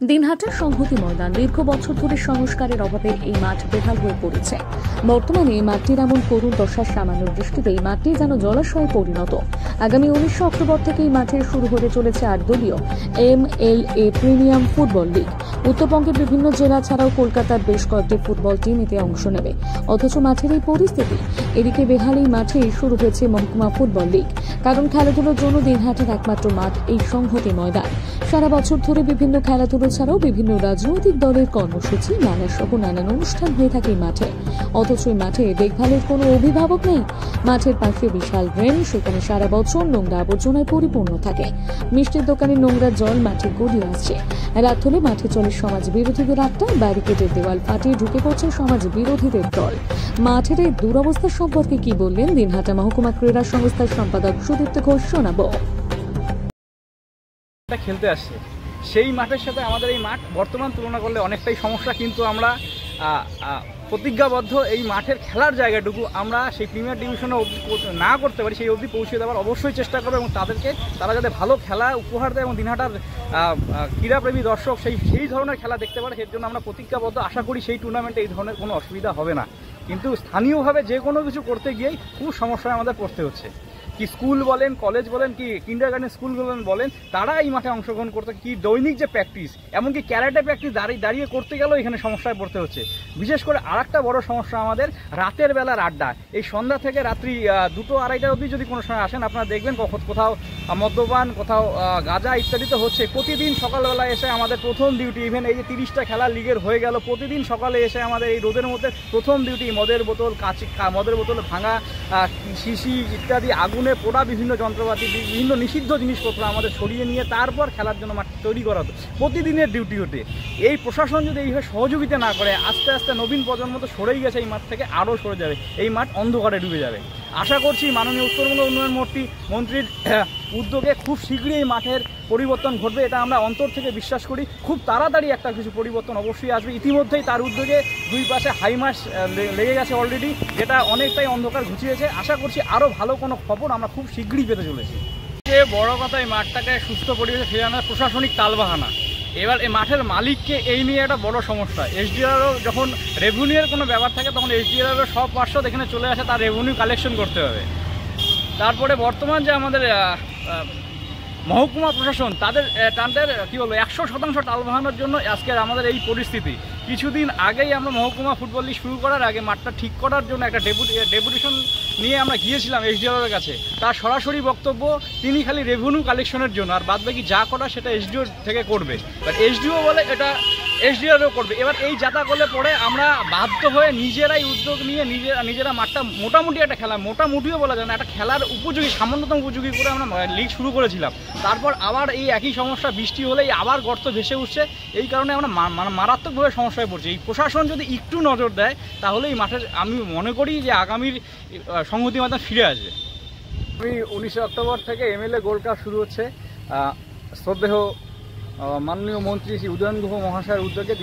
দিনহাটার সংহতি ময়দান দীর্ঘ বছর ধরে সংস্কারের অভাবে এই মাঠ বেহাল হয়ে পড়েছে। বর্তমানে মাঠটির এমন করুণ দশার সামান্য বৃষ্টিতে এই মাঠটি যেন জলাশয়ে পরিণত। আগামী 19 অক্টোবর থেকে এই মাঠে শুরু হতে চলেছে 8 দলীয় MLA প্রিমিয়াম ফুটবল লিগ। উত্তরবঙ্গের বিভিন্ন জেলা ছাড়াও কলকাতার বেশ কয়েকটি ফুটবল টিম এতে অংশ নেবে। অথচ মাঠের এই পরিস্থিতি, এদিকে বেহাল এই মাঠেই শুরু হয়েছে মহকুমা ফুটবল লিগ। কারণ খেলাধুলোর জন্য দিনহাটার একমাত্র মাঠ এই সংহতি ময়দান। সারা বছর ধরে বিভিন্ন খেলাধুলো ছাড়াও বিভিন্ন রাজনৈতিক দলের কর্মসূচি, মেলা সহ নানান অনুষ্ঠান হয়ে থাকে এই মাঠে। অথচ এই মাঠে দেখভালের কোনো অভিভাবক নেই। মাঠের পাশে বিশাল ড্রেন, সেখানে সারা বছর নোংরা আবর্জনায় পরিপূর্ণ থাকে। মিষ্টির দোকানে নোংরা জল মাঠে গড়িয়ে আসছে। রাত হলে মাঠে চলে সমাজ বিরোধীদের আড্ডা, ব্যারিকেডের দেওয়াল ফাটিয়ে ঢুকে পড়ছে সমাজ বিরোধীদের দল। মাঠের এই দুরবস্থা সম্পর্কে কি বললেন দিনহাটা মহকুমা ক্রীড়া সংস্থার সম্পাদক সুদীপ্ত ঘোষ, শোনাবো। খেলতে আসছে সেই মাঠের সাথে আমাদের এই মাঠ বর্তমান তুলনা করলে অনেকটাই সমস্যা, কিন্তু আমরা প্রতিজ্ঞাবদ্ধ এই মাঠের খেলার জায়গাটুকু আমরা সেই প্রিমিয়ার ডিভিশনে না করতে পারি সেই অবধি পৌঁছে দেওয়ার অবশ্যই চেষ্টা করবো, এবং তারা যাতে ভালো খেলা উপহার দেয় এবং দিনহাটার ক্রীড়াপ্রেমী দর্শক সেই ধরনের খেলা দেখতে পারে, এর জন্য আমরা প্রতিজ্ঞাবদ্ধ। আশা করি সেই টুর্নামেন্টে এই ধরনের কোনো অসুবিধা হবে না। কিন্তু স্থানীয়ভাবে যে কোনো কিছু করতে গিয়েই খুব সমস্যায় আমাদের পড়তে হচ্ছে। কি স্কুল বলেন, কলেজ বলেন, কি কিন্ডারগার্টেন স্কুল বলেন, তারা এই মাঠে অংশগ্রহণ করতে কি দৈনিক যে প্র্যাকটিস, এমনকি ক্যারাটে প্র্যাকটিস দাঁড়িয়ে করতে গেলেও এখানে সমস্যায় পড়তে হচ্ছে। বিশেষ করে আরেকটা বড় সমস্যা আমাদের রাতের বেলার আড্ডা। এই সন্ধ্যা থেকে রাত্রি 2-2:30 অবধি যদি কোনো সময় আসেন, আপনারা দেখবেন কোথাও মদ্যপান, কোথাও গাঁজা ইত্যাদি তো হচ্ছে। প্রতিদিন সকালবেলা এসে আমাদের প্রথম ডিউটি, ইভেন এই যে 30টা খেলা লিগের হয়ে গেল, প্রতিদিন সকালে এসে আমাদের এই রোদের মধ্যে প্রথম ডিউটি মদের বোতল ভাঙা, শিশি ইত্যাদি আগুনে পোড়া বিভিন্ন যন্ত্রপাতি, বিভিন্ন নিষিদ্ধ জিনিসপত্র আমাদের সরিয়ে নিয়ে তারপর খেলার জন্য মাঠ তৈরি করা হতো। প্রতিদিনের ডিউটি হতে এই প্রশাসন যদি এইভাবে সহযোগিতা না করে, আস্তে আস্তে নবীন প্রজন্ম তো সরেই গেছে, এই মাঠ থেকে আরও সরে যাবে, এই মাঠ অন্ধকারে ডুবে যাবে। আশা করছি মাননীয় উত্তরবঙ্গ উন্নয়ন মন্ত্রীর উদ্যোগে খুব শীঘ্রই এই মাঠের পরিবর্তন ঘটবে, এটা আমরা অন্তর থেকে বিশ্বাস করি। খুব তাড়াতাড়ি একটা কিছু পরিবর্তন অবশ্যই আসবে। ইতিমধ্যেই তার উদ্যোগে দুই পাশে হাইমাস লেগে গেছে অলরেডি, যেটা অনেকটাই অন্ধকার ঘুচিয়েছে। আশা করছি আরও ভালো কোনো খবর আমরা খুব শীঘ্রই পেতে চলেছি। যে বড় কথা, এই মাঠটাকে সুস্থ পরিবেশে ফেরানোর প্রশাসনিক তালবাহানা। এবার এই মাঠের মালিককে এই নিয়ে একটা বড় সমস্যা। এসডিআরও যখন রেভিনিউয়ের কোনো ব্যাপার থাকে, তখন এসডিআরও সব পার্শ্বদ এখানে চলে আসে, তার রেভিনিউ কালেকশন করতে হবে। তারপরে বর্তমান যে আমাদের মহকুমা প্রশাসন, তাদের কি বলবো 100% টাল বাহানোর জন্য আজকের আমাদের এই পরিস্থিতি। কিছুদিন আগেই আমরা মহকুমা ফুটবল লিগ শুরু করার আগে মাঠটা ঠিক করার জন্য একটা ডেপুটেশন নিয়ে আমরা গিয়েছিলাম এসডিওর কাছে। তার সরাসরি বক্তব্য, তিনি খালি রেভিনিউ কালেকশনের জন্য, আর বাদবাকি যা করা সেটা এসডিও থেকে করবে। বাট এসডিও বলে এটা এসডিআরও করবে। এবার এই যাতা করলে পরে আমরা বাধ্য হয়ে নিজেরাই উদ্যোগ নিয়ে নিজেরা মাঠটা মোটামুটি একটা খেলা, মোটামুটিও বলা যায় না, একটা খেলার উপযোগী, সামান্যতম উপযোগী করে আমরা লিগ শুরু করেছিলাম। তারপর আবার এই একই সমস্যা, বৃষ্টি হলেই আবার গর্ত ভেসে উঠছে। এই কারণে আমরা মারাত্মকভাবে সমস্যায় পড়ছি। এই প্রশাসন যদি একটু নজর দেয়, তাহলে এই মাঠের আমি মনে করি যে আগামীর সংহতি ময়দান ফিরে আসবে। 19 অক্টোবর থেকে MLA গোল্ড কাপ শুরু হচ্ছে। শ্রদ্ধেয় মাননীয় মন্ত্রী শ্রী উদয়ন গুহ মহাশয়ের উদ্যোগে